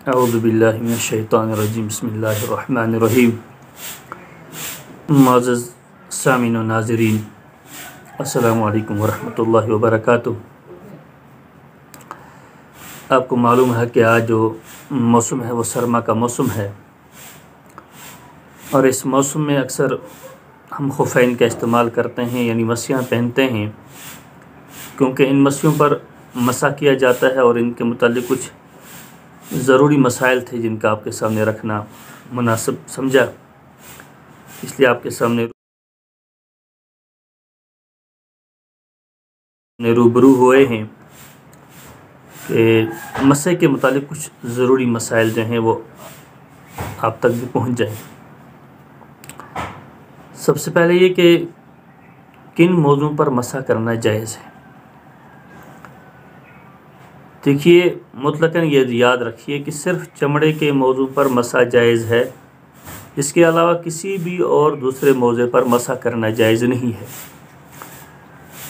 औज़ुबिल्लाहि मिनश्शैतानिर्रजीम बिस्मिल्लाहिर्रहमानिर्रहीम। मुअज़्ज़ज़ सामीन व नाज़रीन, अस्सलामु अलैकुम वरहमतुल्लाहि वबरकातुहू। आपको मालूम है कि आज जो मौसम है वो सरमा का मौसम है, और इस मौसम में अक्सर हम खुफ़ैन का इस्तेमाल करते हैं, यानी मस्सियाँ पहनते हैं, क्योंकि इन मस्सियों पर मसा किया जाता है और इनके मुताल्लिक़ कुछ ज़रूरी मसाइल थे जिनका आपके सामने रखना मुनासिब समझा, इसलिए आपके सामने रूबरू हुए हैं कि मसे के मुताल्लिक़ कुछ ज़रूरी मसाइल जो हैं वो आप तक भी पहुँच जाएँ। सबसे पहले ये कि किन मौज़ूओं पर मसा करना जायज़ है। देखिए, मुतलकन ये याद रखिए कि सिर्फ़ चमड़े के मौज़ू पर मसा जायज़ है, इसके अलावा किसी भी और दूसरे मौज़े पर मसा करना जायज़ नहीं है,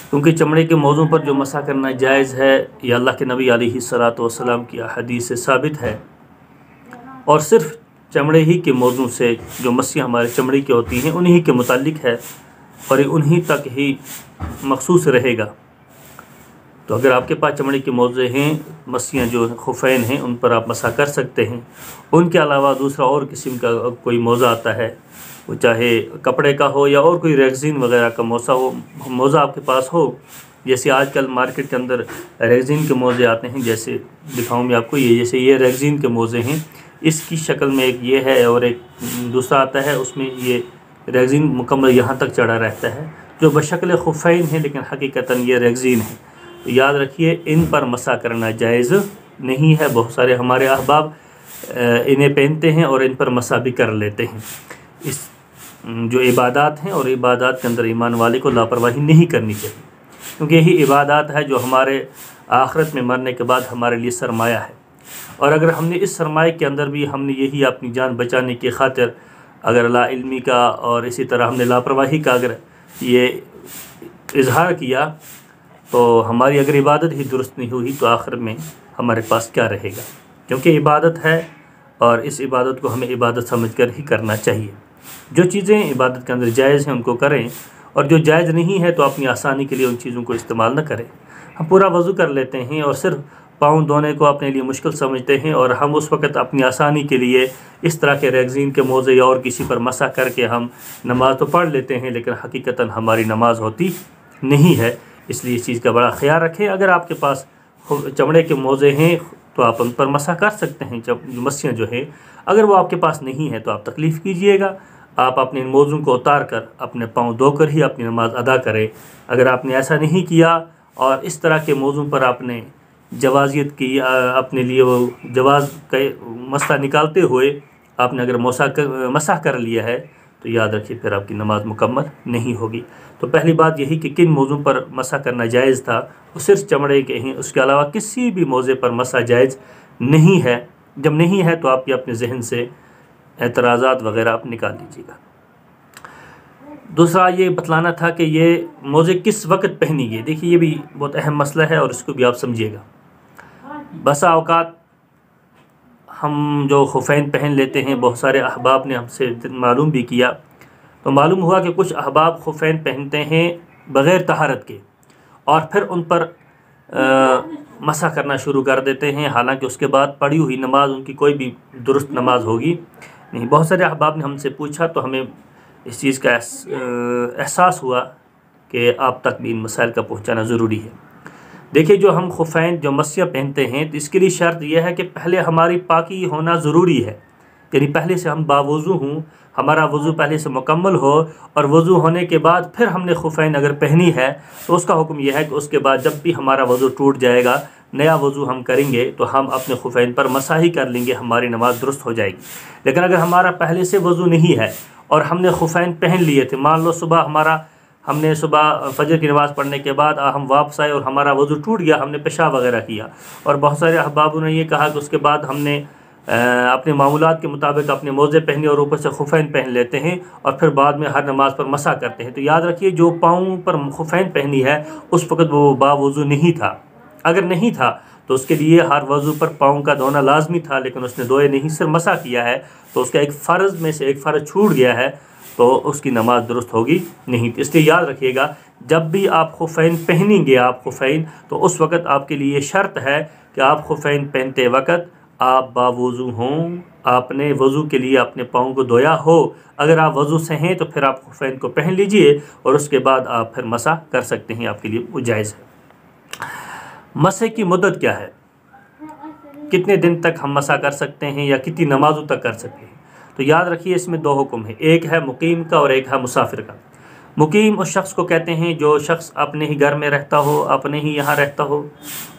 क्योंकि चमड़े के मौज़ू पर जो मसा करना जायज़ है ये अल्लाह के नबी अलैहिस्सलातु वस्सलाम की हदीस से साबित है, और सिर्फ़ चमड़े ही के मौज़ू से जो मस्सियाँ हमारे चमड़े की होती हैं उन्हीं के मुताल्लिक़ है और ये उन्हीं तक ही मखसूस रहेगा। तो अगर आपके पास चमड़े के मौज़े हैं, मस्सियाँ जो खुफ़ैन हैं, उन पर आप मसा कर सकते हैं। उनके अलावा दूसरा और किस्म का कोई मौज़ा आता है, वो चाहे कपड़े का हो या और कोई रेगज़ीन वग़ैरह का मौज़ा आपके पास हो, जैसे आजकल मार्केट के अंदर रेगज़ीन के मौज़े आते हैं, जैसे दिखाऊँ मैं आपको, ये जैसे ये रेगज़ीन के मौज़े हैं, इसकी शक्ल में एक ये है और एक दूसरा आता है, उसमें ये रेगज़ीन मुकम्मल यहाँ तक चढ़ा रहता है, जो बशक्ल खुफ़ैन है लेकिन हकीकतन ये रेगज़ीन है। तो याद रखिए, इन पर मसा करना जायज़ नहीं है। बहुत सारे हमारे अहबाब इन्हें पहनते हैं और इन पर मसा भी कर लेते हैं। इस जो इबादत हैं और इबादत के अंदर ईमान वाले को लापरवाही नहीं करनी चाहिए, क्योंकि यही इबादत है जो हमारे आखिरत में मरने के बाद हमारे लिए सरमाया है। और अगर हमने इस सरमाए के अंदर भी हमने यही अपनी जान बचाने की खातिर अगर लाइल्मी का और इसी तरह हमने लापरवाही का अगर ये इजहार किया, तो हमारी अगर इबादत ही दुरुस्त नहीं हुई तो आखिर में हमारे पास क्या रहेगा। क्योंकि इबादत है और इस इबादत को हमें इबादत समझकर ही करना चाहिए। जो चीज़ें इबादत के अंदर जायज़ हैं उनको करें, और जो जायज़ नहीं है तो अपनी आसानी के लिए उन चीज़ों को इस्तेमाल न करें। हम पूरा वज़ू कर लेते हैं और सिर्फ पाँव धोने को अपने लिए मुश्किल समझते हैं, और हम उस वक़्त अपनी आसानी के लिए इस तरह के रेगज़ीन के मौज़े या और किसी पर मसा करके हम नमाज़ तो पढ़ लेते हैं, लेकिन हकीकतन हमारी नमाज होती नहीं है। इसलिए इस चीज़ का बड़ा ख्याल रखें। अगर आपके पास चमड़े के मौज़े हैं तो आप उन पर मसा कर सकते हैं, जब मस्सियाँ जो हैं। अगर वो आपके पास नहीं है तो आप तकलीफ़ कीजिएगा, आप अपने मौज़ू को उतार कर अपने पाँव धोकर ही अपनी नमाज अदा करें। अगर आपने ऐसा नहीं किया और इस तरह के मौज़ू पर आपने जवाज़ियत की, अपने लिए वो जवाज़ का मसला निकालते हुए आपने अगर मसा कर लिया है, तो याद रखिए फिर आपकी नमाज मुकम्मल नहीं होगी। तो पहली बात यही कि किन मौज़ू पर मसा करना जायज़ था, वो सिर्फ चमड़े के हैं, उसके अलावा किसी भी मौज़े पर मसा जायज़ नहीं है। जब नहीं है तो आप ये अपने जहन से एतराज़ात वग़ैरह आप निकाल लीजिएगा। दूसरा ये बतलाना था कि ये मौज़े किस वक़्त पहनेंगे। देखिए, ये भी बहुत अहम मसला है और इसको भी आप समझिएगा। बसा औक़ात हम जो खुफ़ैन पहन लेते हैं, बहुत सारे अहबाब ने हमसे मालूम भी किया, तो मालूम हुआ कि कुछ अहबाब खुफ़ैन पहनते हैं बग़ैर तहारत के और फिर उन पर मसा करना शुरू कर देते हैं, हालांकि उसके बाद पढ़ी हुई नमाज उनकी कोई भी दुरुस्त नमाज होगी नहीं। बहुत सारे अहबाब ने हमसे पूछा, तो हमें इस चीज़ का एहसास हुआ कि आप तक भी इन मसाइल का पहुँचाना ज़रूरी है। देखिए, जो हम खुफ़ैन जो मस्सियाँ पहनते हैं, तो इसके लिए शर्त यह है कि पहले हमारी पाकी होना ज़रूरी है, यानी पहले से हम बावुज़ू हों, हमारा वज़ू पहले से मुकम्मल हो, और वज़ू होने के बाद फिर हमने खुफ़ैन अगर पहनी है तो उसका हुक्म यह है कि उसके बाद जब भी हमारा वज़ू टूट जाएगा, नया वज़ू हम करेंगे तो हम अपने खुफ़ैन पर मसा ही कर लेंगे, हमारी नमाज़ दुरुस्त हो जाएगी। लेकिन अगर हमारा पहले से वज़ू नहीं है और हमने खुफ़ैन पहन लिए थे, मान लो हमने सुबह फजर की नमाज़ पढ़ने के बाद हम वापस आए और हमारा वज़ू टूट गया, हमने पेशाब वगैरह किया, और बहुत सारे अहबाबों ने ये कहा कि उसके बाद हमने अपने मामूलात के मुताबिक अपने मौज़े पहने और ऊपर से खुफ़ैन पहन लेते हैं और फिर बाद में हर नमाज़ पर मसा करते हैं। तो याद रखिए, जो पाँव पर खुफ़ैन पहनी है उस वक़्त वो बावुज़ू नहीं था। अगर नहीं था तो उसके लिए हर वज़ू पर पाँव का धोना लाजमी था, लेकिन उसने धोए नहीं, सिर्फ मसा किया है, तो उसका एक फ़र्ज़ में से एक फ़र्ज़ छूट गया है, तो उसकी नमाज दुरुस्त होगी नहीं। इसलिए याद रखिएगा, जब भी आप खुफ़ैन पहनेंगे, आप खुफ़ैन, तो उस वक़्त आपके लिए शर्त है कि आप खुफ़ैन पहनते वक़्त आप बावुज़ू हों, आपने वज़ू के लिए अपने पाँव को धोया हो। अगर आप वज़ू से हैं तो फिर आप खुफ़ैन को पहन लीजिए और उसके बाद आप फिर मसा कर सकते हैं, आपके लिए वो जायज़ है। मसे की मुद्दत क्या है, कितने दिन तक हम मसा कर सकते हैं या कितनी नमाज़ों तक कर सकते हैं? तो याद रखिए, इसमें दो हुक्म है, एक है मुकीम का और एक है मुसाफिर का। मुकीम उस शख्स को कहते हैं जो शख्स अपने ही घर में रहता हो, अपने ही यहाँ रहता हो,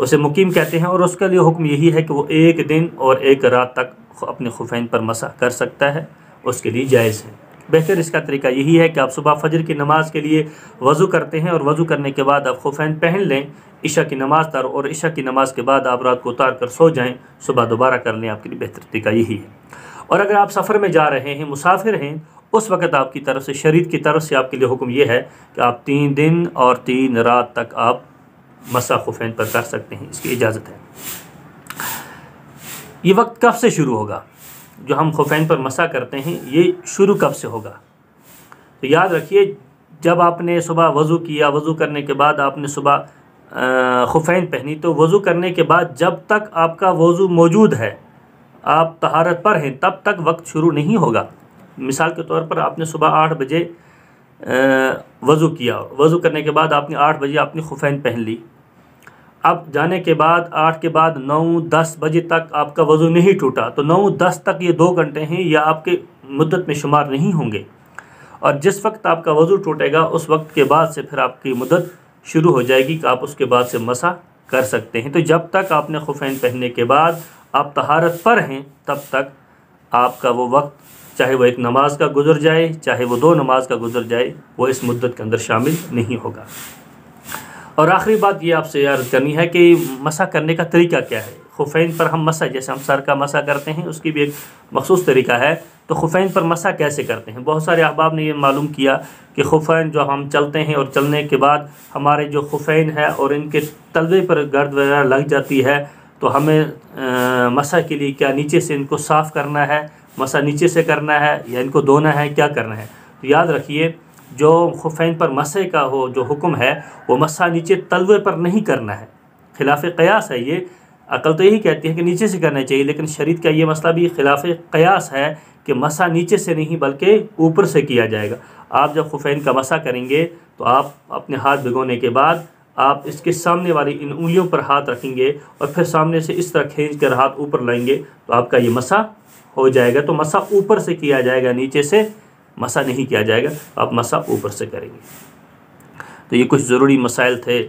उसे मुकीम कहते हैं, और उसके लिए हुक्म यही है कि वो एक दिन और एक रात तक अपने खुफ़ैन पर मसा कर सकता है, उसके लिए जायज़ है। बेहतर इसका तरीका यही है कि आप सुबह फजर की नमाज़ के लिए वज़ू करते हैं और वज़ू करने के बाद आप खुफ़ैन पहन लें इशा की नमाज़ तर, और इशा की नमाज़ के बाद आप रात को उतार कर सो जाएं, सुबह दोबारा कर लें, आपके लिए बेहतर तरीका यही है। और अगर आप सफ़र में जा रहे हैं, मुसाफिर हैं, उस वक़्त आपकी तरफ से, शरीयत की तरफ से आपके लिए हुक्म यह है कि आप 3 दिन और 3 रात तक आप मसा खुफ़ैन पर कर सकते हैं, इसकी इजाज़त है। ये वक्त कब से शुरू होगा जो हम खुफ़ैन पर मसा करते हैं, ये शुरू कब से होगा? तो याद रखिए, जब आपने सुबह वज़ू किया, वज़ू करने के बाद आपने सुबह खुफ़ैन पहनी, तो वज़ू करने के बाद जब तक आपका वज़ू मौजूद है, आप तहारत पर हैं, तब तक वक्त शुरू नहीं होगा। मिसाल के तौर पर आपने सुबह 8 बजे वज़ू किया, वज़ू करने के बाद आपने 8 बजे आपने खुफ़ैन पहन ली। अब जाने के बाद 8 के बाद 9-10 बजे तक आपका वज़ू नहीं टूटा, तो 9-10 तक ये 2 घंटे हैं, या आपके मुद्दत में शुमार नहीं होंगे। और जिस वक्त आपका वज़ू टूटेगा उस वक्त के बाद से फिर आपकी मुद्दत शुरू हो जाएगी कि आप उसके बाद से मसा कर सकते हैं। तो जब तक आपने खुफ़ैन पहनने के बाद आप तहारत पर हैं, तब तक आपका वो वक्त, चाहे वो एक नमाज का गुजर जाए, चाहे वो 2 नमाज का गुजर जाए, वो इस मुद्दत के अंदर शामिल नहीं होगा। और आखिरी बात ये आपसे याद करनी है कि मसा करने का तरीका क्या है। खुफ़ैन पर हम मसा, जैसे हम सर का मसा करते हैं, उसकी भी एक मखसूस तरीका है। तो खुफ़ैन पर मसा कैसे करते हैं? बहुत सारे अहबाब ने ये मालूम किया कि खुफ़ैन जो हम चलते हैं और चलने के बाद हमारे जो खुफ़ैन है और इनके तलवे पर गर्द वगैरह लग जाती है, तो हमें मसा के लिए क्या नीचे से इनको साफ़ करना है, मसा नीचे से करना है या इनको धोना है, क्या करना है? तो याद रखिए, जो खुफ़ैन पर मसे का हो जो हुक्म है, वो मसा नीचे तलवे पर नहीं करना है। खिलाफ़ क़यास है ये। अक़ल तो यही कहती है कि नीचे से करना चाहिए, लेकिन शरीयत का ये मसला भी खिलाफ़ क़यास है कि मसा नीचे से नहीं बल्कि ऊपर से किया जाएगा। आप जब खुफ़ैन का मसा करेंगे तो आप अपने हाथ भिगोने के बाद आप इसके सामने वाली इन उंगलियों पर हाथ रखेंगे और फिर सामने से इस तरह खींच कर हाथ ऊपर लाएंगे, तो आपका ये मसा हो जाएगा। तो मसा ऊपर से किया जाएगा, नीचे से मसा नहीं किया जाएगा, आप मसा ऊपर से करेंगे। तो ये कुछ ज़रूरी मसाइल थे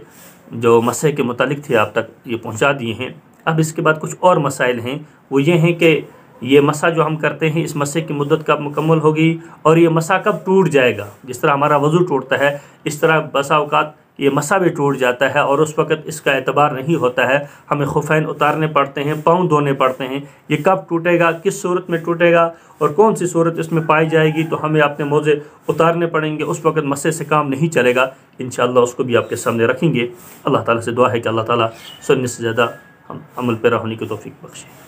जो मसे के मुतालिक थे, आप तक ये पहुंचा दिए हैं। अब इसके बाद कुछ और मसाइल हैं, वो ये हैं कि ये मसा जो हम करते हैं, इस मसे की मुद्दत कब मुकम्मल होगी और ये मसा कब टूट जाएगा। जिस तरह हमारा वज़ू टूटता है, इस तरह बसा औक़ात ये मसा भी टूट जाता है और उस वक़्त इसका एतबार नहीं होता है, हमें खुफ़ैन उतारने पड़ते हैं, पाँव धोने पड़ते हैं। ये कब टूटेगा, किस सूरत में टूटेगा और कौन सी सूरत इसमें पाई जाएगी, तो हमें अपने मोज़े उतारने पड़ेंगे। उस वक़्त मसे से काम नहीं चलेगा। इंशाअल्लाह उसको भी आपके सामने रखेंगे। अल्लाह ताला से दुआ है कि अल्लाह ताला सुनने से ज़्यादा हम अमल पैरा होने की तौफ़ीक बख्शे।